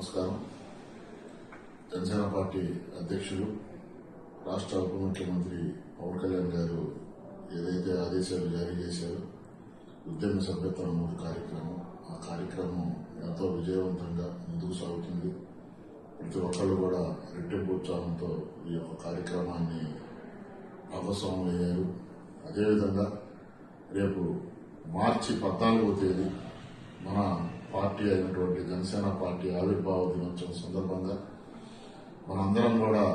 నమస్కారం. జనసేన పార్టీ అధ్యక్షులు రాష్ట్ర ఉప ముఖ్యమంత్రి పవన్ కళ్యాణ్ గారు ఏదైతే ఆదేశాలు జారీ చేశారో ఉద్యమ సభ్యత్వ నమోదు కార్యక్రమం, ఆ కార్యక్రమం ఎంతో విజయవంతంగా ముందుకు సాగుతుంది. ప్రతి ఒక్కళ్ళు కూడా రెట్టింపు ఉత్సాహంతో ఈ యొక్క కార్యక్రమాన్ని భాగస్వాములయ్యారు. అదేవిధంగా రేపు మార్చి 14వ తేదీ మన పార్టీ అయినటువంటి జనసేన పార్టీ ఆవిర్భావ దినోత్సవం సందర్భంగా మనందరం కూడా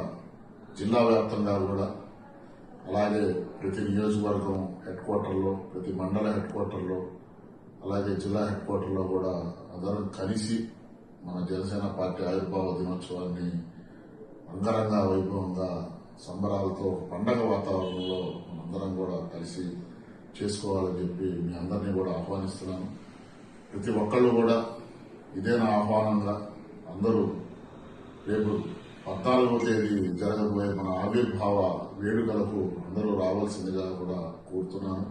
జిల్లా వ్యాప్తంగా కూడా అలాగే ప్రతి నియోజకవర్గం హెడ్ క్వార్టర్లో, ప్రతి మండల హెడ్ క్వార్టర్లో, అలాగే జిల్లా హెడ్ క్వార్టర్లో కూడా అందరం కలిసి మన జనసేన పార్టీ ఆవిర్భావ దినోత్సవాన్ని అంగరంగ వైభవంగా సంబరాలతో పండగ వాతావరణంలో మనందరం కూడా కలిసి చేసుకోవాలని చెప్పి మీ అందరినీ కూడా ఆహ్వానిస్తున్నాను. ప్రతి ఒక్కళ్ళు కూడా ఇదే నా ఆహ్వానంగా అందరూ రేపు 14వ తేదీ జరగబోయే మన ఆవిర్భావ వేడుకలకు అందరూ రావాల్సిందిగా కూడా కోరుతున్నాను.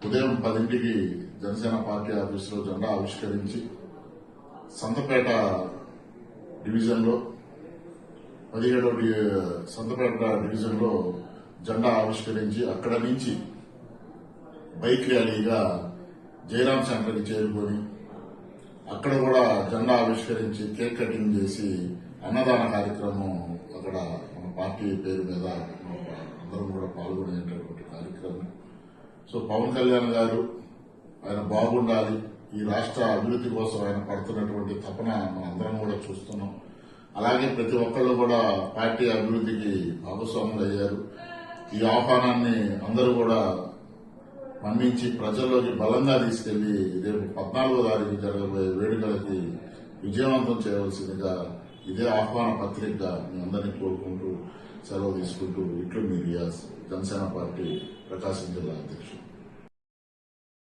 ఉదయం 10ంటికి జనసేన పార్టీ ఆఫీసులో జెండా ఆవిష్కరించి సంతపేట డివిజన్లో 17వ సంతపేట డివిజన్లో జెండా ఆవిష్కరించి అక్కడ నుంచి బైక్ ర్యాలీగా జయరాం సెంటర్కి చేరుకొని అక్కడ కూడా జెండా ఆవిష్కరించి కేక్ కటింగ్ చేసి అన్నదాన కార్యక్రమం అక్కడ మన పార్టీ పేరు మీద అందరం కూడా పాల్గొనేటటువంటి కార్యక్రమం. సో పవన్ కళ్యాణ్ గారు ఆయన బాగుండాలి, ఈ రాష్ట్ర అభివృద్ధి కోసం ఆయన పడుతున్నటువంటి తపన మనందరం కూడా చూస్తున్నాం. అలాగే ప్రతి ఒక్కళ్ళు కూడా పార్టీ అభివృద్ధికి భాగస్వాములు అయ్యారు. ఈ ఆహ్వానాన్ని అందరూ కూడా మన్నించి ప్రజల్లోకి బలంగా తీసుకెళ్లి రేపు 14వ తారీఖు జరగబోయే వేడుకలకి విజయవంతం చేయవలసిందిగా ఇదే ఆహ్వాన పత్రికగా మీ అందరినీ కోరుకుంటూ సెలవు తీసుకుంటూ ఇట్లు మీ రియాజ్, జనసేన పార్టీ ప్రకాశం జిల్లా అధ్యక్షుడు.